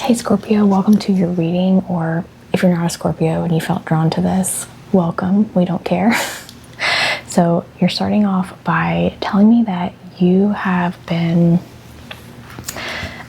Hey Scorpio, welcome to your reading, or if you're not a Scorpio and you felt drawn to this, welcome, we don't care. So you're starting off by telling me that you have been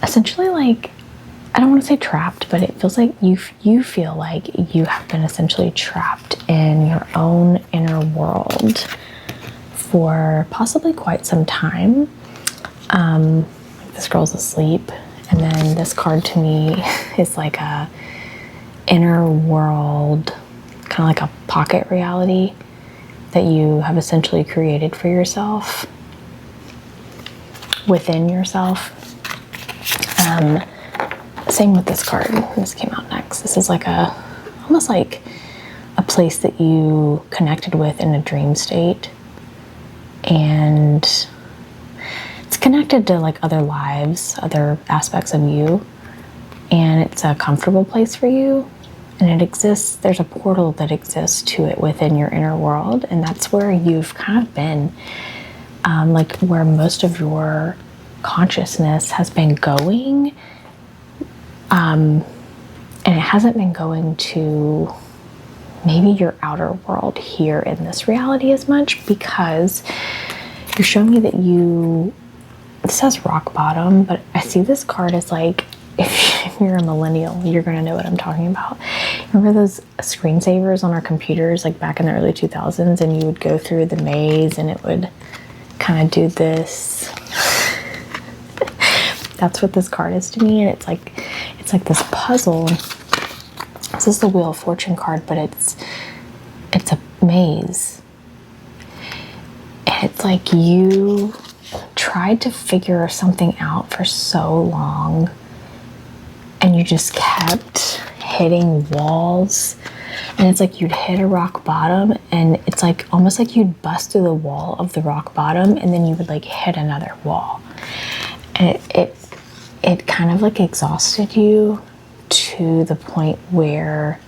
essentially like, I don't want to say trapped, but it feels like you feel like you have been essentially trapped in your own inner world for possibly quite some time. This girl's asleep. And then this card to me is like a inner world, kind of like a pocket reality that you have essentially created for yourself, within yourself. Same with this card. This came out next. This is like almost like a place that you connected with in a dream state. And it's connected to like other lives, other aspects of you, and it's a comfortable place for you, and it exists. There's a portal that exists to it within your inner world, and that's where you've kind of been, like where most of your consciousness has been going, and it hasn't been going to maybe your outer world here in this reality as much, because you're showing me that this says rock bottom, but I see this card as like, if you're a millennial, you're going to know what I'm talking about. Remember those screensavers on our computers, like back in the early 2000s, and you would go through the maze and it would kind of do this. That's what this card is to me. And it's like this puzzle. This is the Wheel of Fortune card, but it's a maze. And it's like you tried to figure something out for so long, and you just kept hitting walls, and it's like you'd hit a rock bottom, and it's like almost like you'd bust through the wall of the rock bottom, and then you would like hit another wall, and it kind of like exhausted you to the point where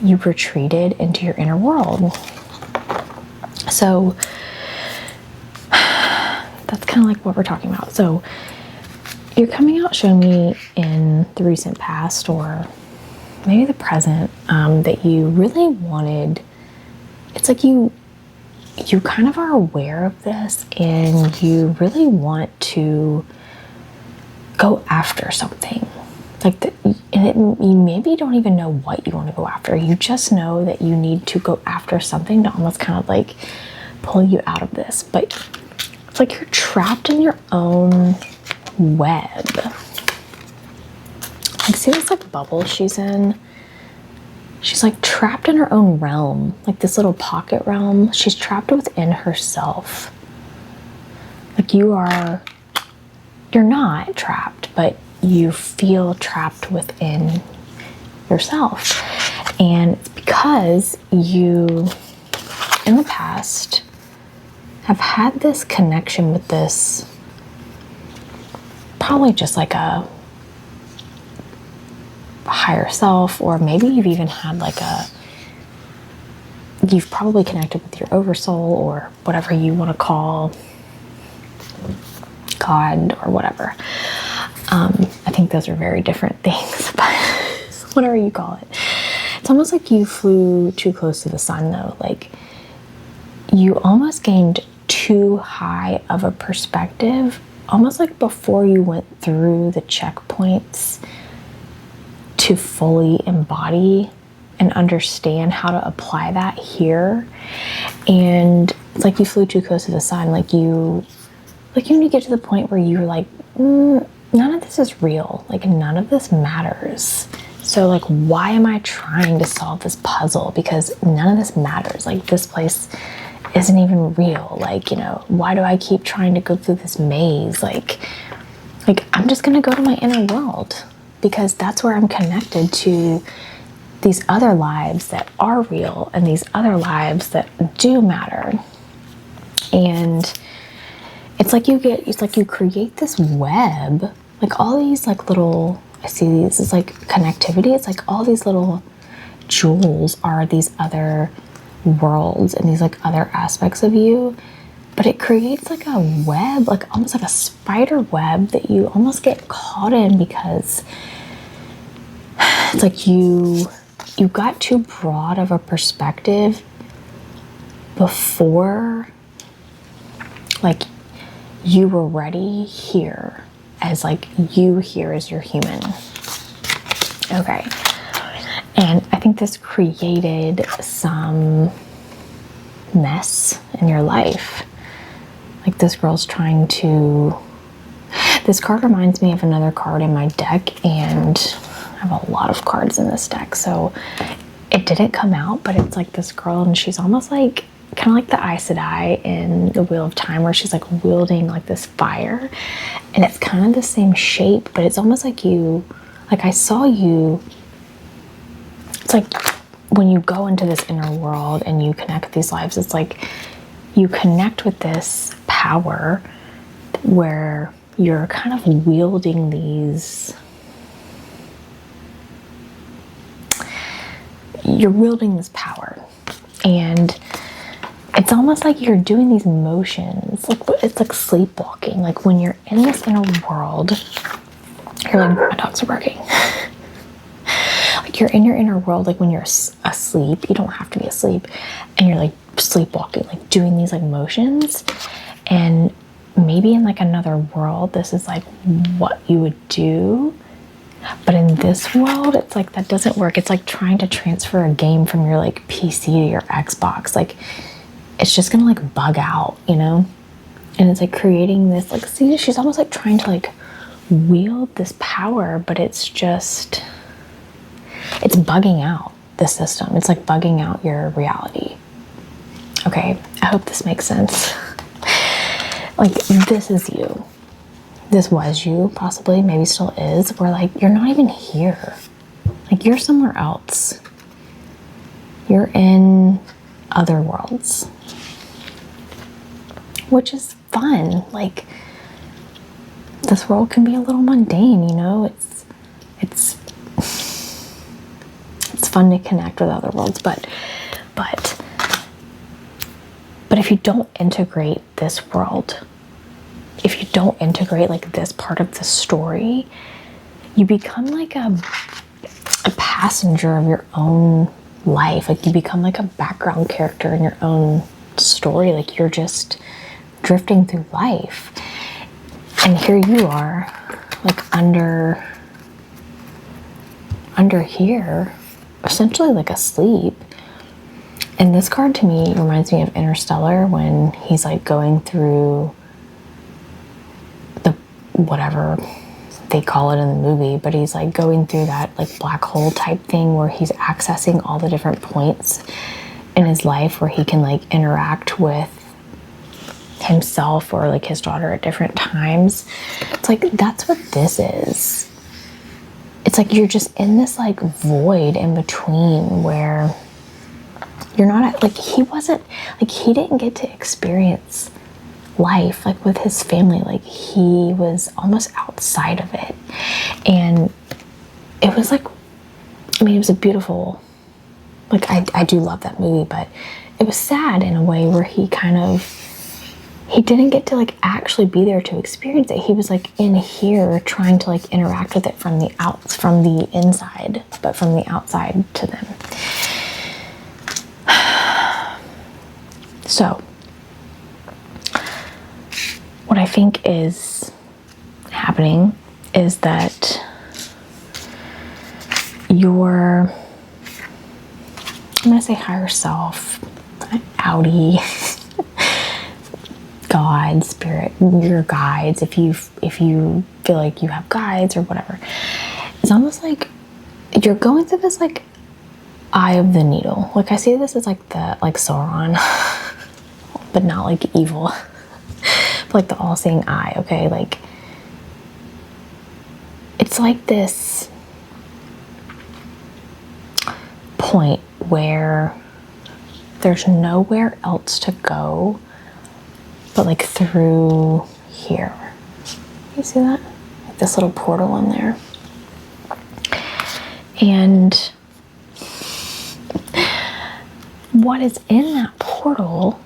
you retreated into your inner world. So that's kind of like what we're talking about. So you're coming out showing me in the recent past, or maybe the present, that you really wanted. It's like you kind of are aware of this, and you really want to go after something. You maybe don't even know what you want to go after. You just know that you need to go after something to almost kind of like pull you out of this. But it's like you're trapped in your own web. Like, see this like bubble she's in? She's like trapped in her own realm, like this little pocket realm. She's trapped within herself. Like you're not trapped, but you feel trapped within yourself. And it's because you, in the past, have had this connection with this, probably just like a higher self, or maybe you've even had like you've probably connected with your oversoul, or whatever you want to call God, or whatever. I think those are very different things, but whatever you call it. It's almost like you flew too close to the sun, though. Like you almost gained too high of a perspective, almost like before you went through the checkpoints to fully embody and understand how to apply that here. And it's like you flew too close to the sun. Like you need to get to the point where you're like, none of this is real. Like none of this matters. So like, why am I trying to solve this puzzle? Because none of this matters. Like this place isn't even real. Like, why do I keep trying to go through this maze? Like I'm just going to go to my inner world, because that's where I'm connected to these other lives that are real, and these other lives that do matter. And it's like you create this web, like all these like little, I see these as like connectivity. It's like all these little jewels are these other worlds and these like other aspects of you but it creates like a web, like almost like a spider web that you almost get caught in, because it's like you got too broad of a perspective before, like, you were ready here as like you here as your human. Okay. And I think this created some mess in your life. Like, this girl's trying to, this card reminds me of another card in my deck, and I have a lot of cards in this deck, so it didn't come out, but it's like this girl, and she's almost like, kind of like the Aes Sedai in the Wheel of Time, where she's like wielding like this fire, and it's kind of the same shape, but it's almost like you, like I saw you, it's like when you go into this inner world and you connect with these lives, it's like you connect with this power where you're kind of wielding these, you're wielding this power, and it's almost like you're doing these motions, like it's like sleepwalking. Like when you're in this inner world, you're like, my dogs are barking. Like you're in your inner world, like when you're asleep, you don't have to be asleep, and you're like sleepwalking, like doing these like motions. And maybe in like another world, this is like what you would do. But in this world, it's like that doesn't work. It's like trying to transfer a game from your like PC to your Xbox. Like it's just gonna like bug out, you know? And it's like creating this, like, see, she's almost like trying to like wield this power, but it's just, it's bugging out the system. It's like bugging out your reality. Okay, I hope this makes sense. Like, this is you. This was you, possibly, maybe still is, where like, you're not even here. Like, you're somewhere else. You're in other worlds. Which is fun. Like, this world can be a little mundane, you know? It's fun to connect with other worlds, but if you don't integrate this world, if you don't integrate like this part of the story, you become like a passenger of your own life. Like you become like a background character in your own story. Like you're just drifting through life. And here you are, like under here, essentially like asleep. And this card to me reminds me of Interstellar, when he's like going through the, whatever they call it in the movie, but he's like going through that like black hole type thing where he's accessing all the different points in his life where he can like interact with himself or like his daughter at different times. It's like, that's what this is. It's like you're just in this like void in between where you're not at, like, he wasn't, like, he didn't get to experience life like with his family. Like he was almost outside of it, and it was like, I mean, it was a beautiful, like, I do love that movie, but it was sad in a way where he kind of, he didn't get to like actually be there to experience it. He was like in here trying to like interact with it from the inside, but from the outside to them. So what I think is happening is that your, I'm going to say higher self, Audi, God, spirit, your guides, if you feel like you have guides or whatever, it's almost like you're going through this like eye of the needle. Like I see this as like the, like Sauron, but not like evil, but like the all-seeing eye. Okay, like it's like this point where there's nowhere else to go but like through here. You see that? Like this little portal in there. And what is in that portal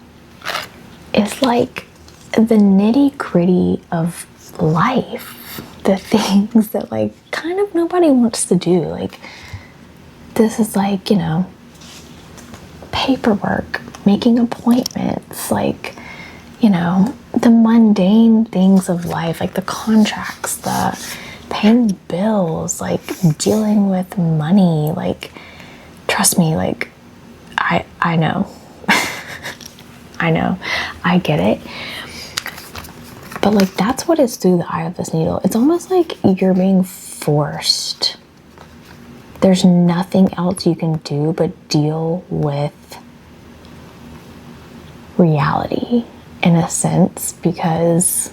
is like the nitty-gritty of life, the things that like kind of nobody wants to do. Like, this is like, you know, paperwork, making appointments, like, you know, the mundane things of life, like the contracts, the paying bills, like dealing with money. Like, trust me, like I know. I know, I get it. But like, that's what is through the eye of this needle. It's almost like you're being forced. There's nothing else you can do but deal with reality in a sense, because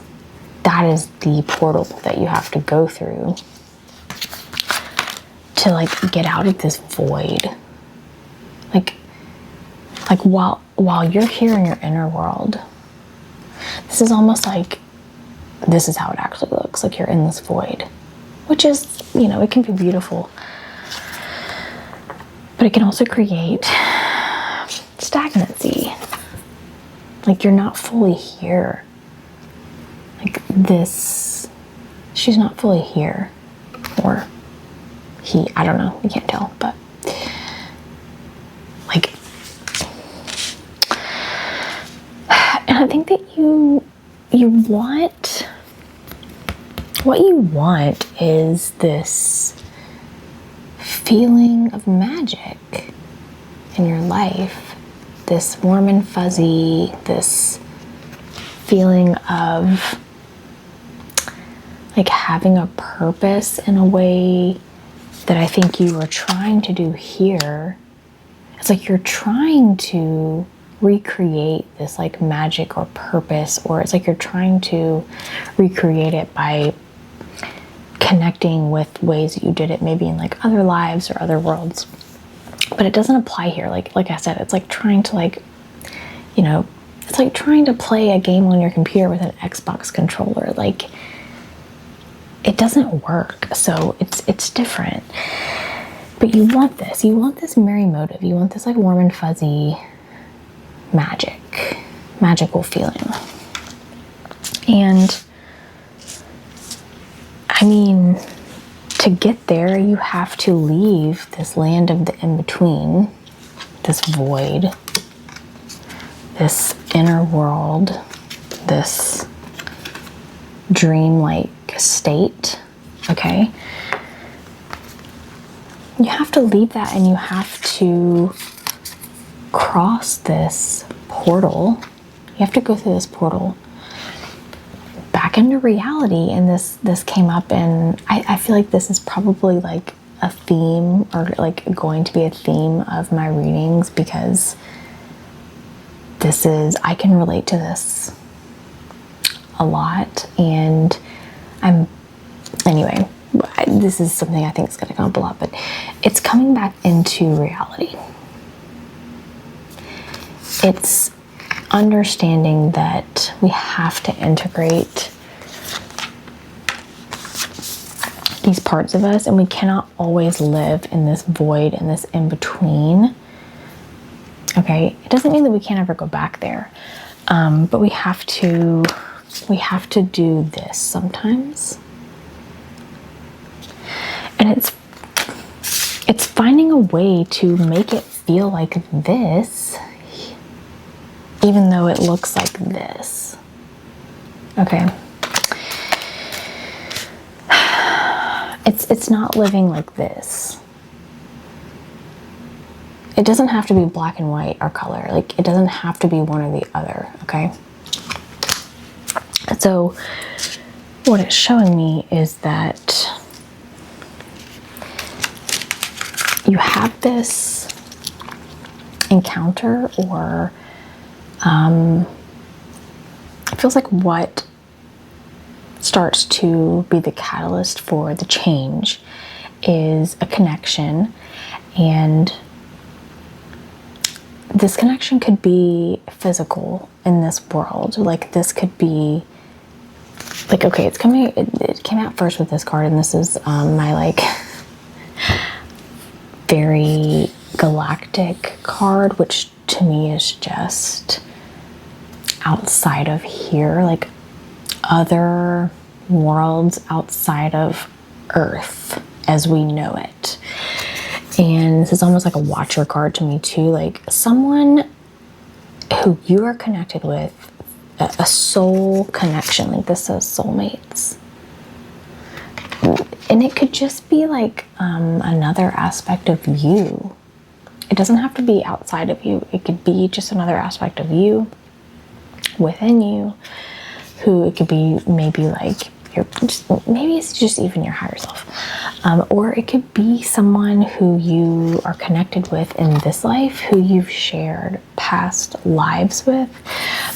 that is the portal that you have to go through to like get out of this void. Like while you're here in your inner world, this is almost like, this is how it actually looks, like you're in this void, which is, you know, it can be beautiful, but it can also create stagnancy. Like, you're not fully here. Like this, she's not fully here, or he, I don't know, you can't tell, but like, and I think that you want, what you want is this feeling of magic in your life, this warm and fuzzy, this feeling of like having a purpose in a way that I think you were trying to do here. It's like you're trying to recreate this like magic or purpose, or it's like you're trying to recreate it by connecting with ways that you did it maybe in like other lives or other worlds, but it doesn't apply here. Like I said, it's like trying to, like, you know, it's like trying to play a game on your computer with an Xbox controller. Like, it doesn't work. So it's different. But you want this merry motive, you want this like warm and fuzzy magical feeling. And I mean, to get there, you have to leave this land of the in-between, this void, this inner world, this dream-like state, okay? You have to leave that, and you have to cross this portal. You have to go through this portal back into reality. And this came up, and I feel like this is probably like a theme, or like going to be a theme of my readings, because this is, I can relate to this a lot. And anyway, this is something I think is going to come up a lot, but it's coming back into reality. It's understanding that we have to integrate these parts of us, and we cannot always live in this void and this in-between. Okay, it doesn't mean that we can't ever go back there, but we have to do this sometimes. And it's finding a way to make it feel like this, even though it looks like this. Okay. It's not living like this. It doesn't have to be black and white or color. Like, it doesn't have to be one or the other, okay? So what it's showing me is that you have this encounter, or it feels like what starts to be the catalyst for the change is a connection. And this connection could be physical in this world. Like, this could be like, okay, it came out first with this card, and this is my like very galactic card, which to me is just, outside of here, like other worlds outside of Earth as we know it. And this is almost like a watcher card to me too, like someone who you are connected with, a soul connection. Like this says soulmates. And it could just be like another aspect of you. It doesn't have to be outside of you. It could be just another aspect of you, within you, who it could be maybe like maybe it's just even your higher self. Or it could be someone who you are connected with in this life, who you've shared past lives with.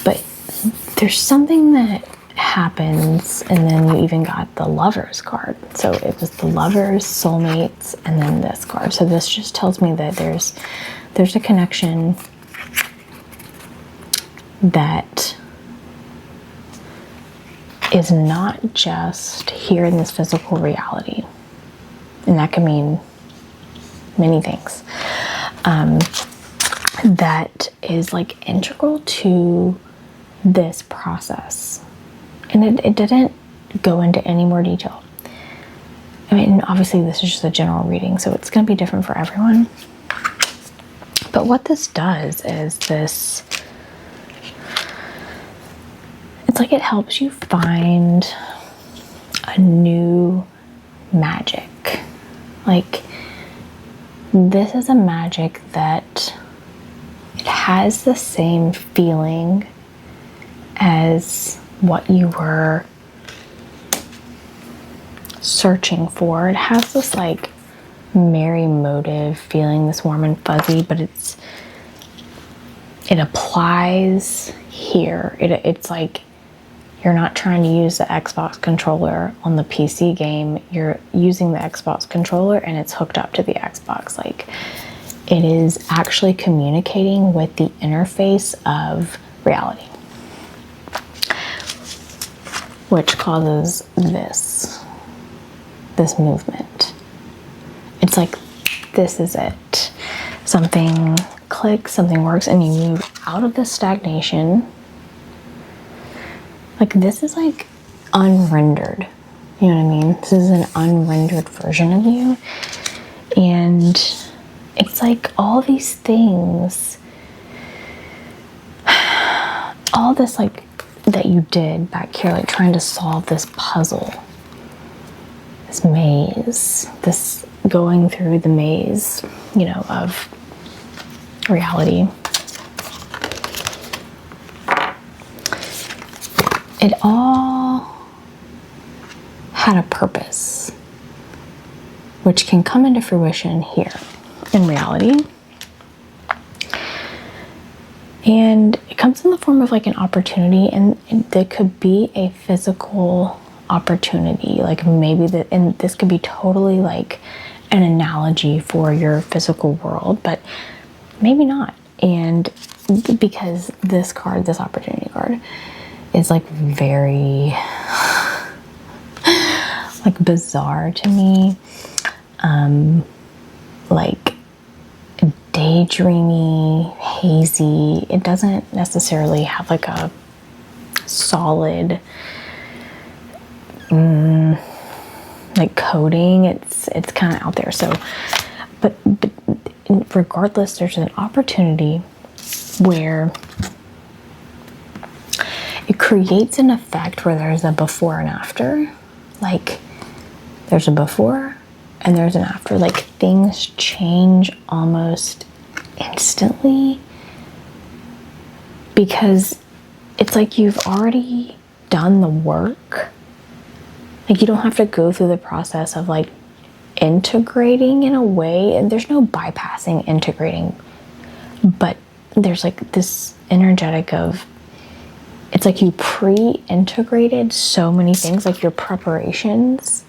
But there's something that happens, and then you even got the Lovers card. So it was the Lovers, soulmates, and then this card. So this just tells me that there's a connection that is not just here in this physical reality. And that can mean many things. That is like integral to this process. And it didn't go into any more detail. I mean, obviously this is just a general reading, so it's going to be different for everyone. But what this does is this, it's like it helps you find a new magic. Like, this is a magic that it has the same feeling as what you were searching for. It has this like merry motive feeling, this warm and fuzzy, but it applies here. It's like you're not trying to use the Xbox controller on the PC game. You're using the Xbox controller and it's hooked up to the Xbox. Like, it is actually communicating with the interface of reality, which causes this movement. It's like, this is it. Something clicks, something works, and you move out of the stagnation. Like, this is like unrendered. You know what I mean? This is an unrendered version of you. And it's like all these things, all this like that you did back here, like trying to solve this puzzle, this maze, this going through the maze, you know, of reality. It all had a purpose, which can come into fruition here in reality. And it comes in the form of like an opportunity, and there could be a physical opportunity, like maybe that, and this could be totally like an analogy for your physical world, but maybe not. And because this card, this opportunity card, is like very like bizarre to me, like daydreamy, hazy. It doesn't necessarily have like a solid like coding. It's kind of out there. So but regardless, there's an opportunity where it creates an effect where there's a before and after. Like, there's a before and there's an after. Like, things change almost instantly, because it's like you've already done the work. Like, you don't have to go through the process of like integrating in a way, and there's no bypassing integrating, but there's like this energetic of, it's like you pre-integrated so many things, like your preparations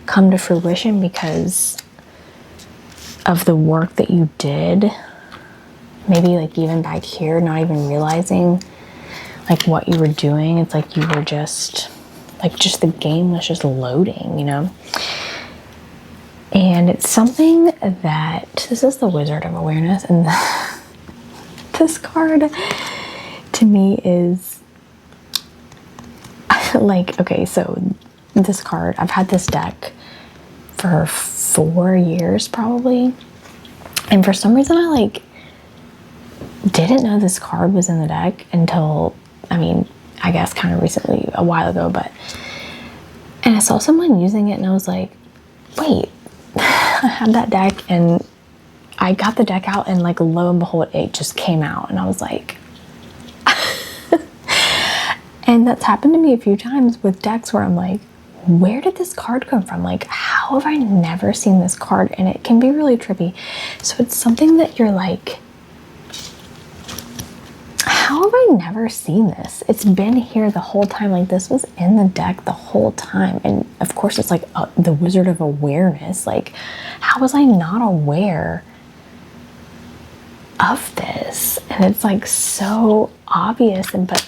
come to fruition because of the work that you did. Maybe like even back here, not even realizing like what you were doing. It's like you were just the game was just loading, you know? And it's something that, this is the Wizard of Awareness, and this card to me is like, okay, so this card, I've had this deck for 4 years probably. And for some reason I like didn't know this card was in the deck until, I mean, I guess kind of recently, a while ago, and I saw someone using it and I was like, wait, I had that deck, and I got the deck out and like lo and behold, it just came out, and I was like, and that's happened to me a few times with decks where I'm like, where did this card come from? Like, how have I never seen this card? And it can be really trippy. So it's something that you're like, how have I never seen this? It's been here the whole time. Like, this was in the deck the whole time. And of course it's like the Wizard of Awareness. Like, how was I not aware of this? And it's like so obvious. And but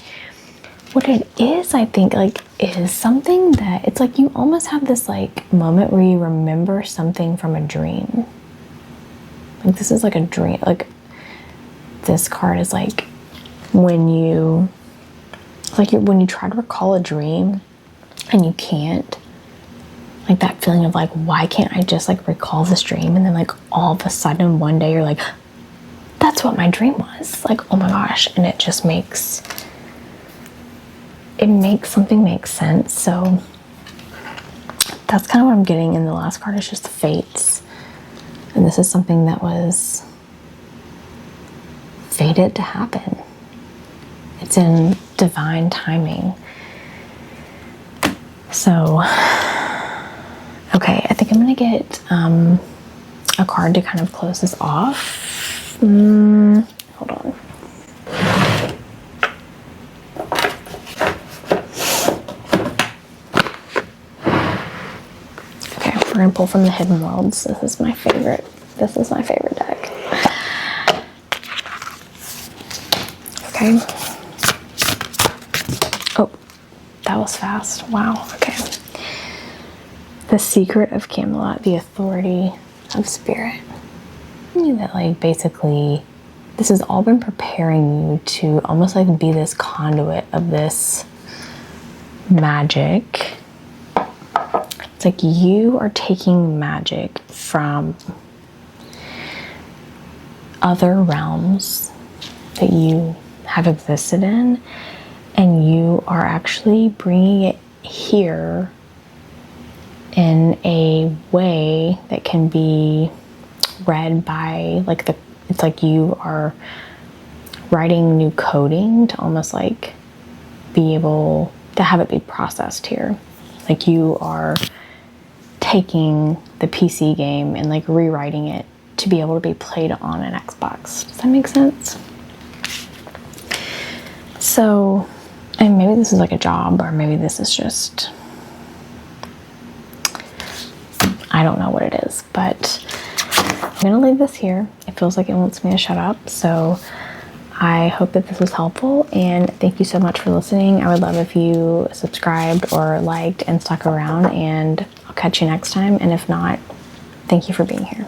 what it is, I think, like, is something that it's like you almost have this like moment where you remember something from a dream. Like, this is like a dream. Like, this card is like when you try to recall a dream and you can't, like that feeling of like, why can't I just like recall this dream? And then like all of a sudden one day you're like, that's what my dream was. Like, oh my gosh. And it just makes something make sense. So that's kind of what I'm getting in the last card, is just the fates. And this is something that was fated to happen. It's in divine timing. So, okay, I think I'm gonna get a card to kind of close this off. Hold on. Okay, we're gonna pull from the Hidden Worlds. This is my favorite deck. Okay. Oh, that was fast. Wow, okay. The Secret of Camelot, the Authority of Spirit. I mean that, like, basically this has all been preparing you to almost like be this conduit of this magic. It's like you are taking magic from other realms that you have existed in, and you are actually bringing it here in a way that can be read by like it's like you are writing new coding to almost like be able to have it be processed here. Like, you are taking the PC game and like rewriting it to be able to be played on an Xbox. Does that make sense? So, and maybe this is like a job, or maybe this is just, I don't know what it is, but I'm gonna leave this here. It feels like it wants me to shut up. So I hope that this was helpful, and thank you so much for listening. I would love if you subscribed or liked and stuck around, and I'll catch you next time. And if not, thank you for being here.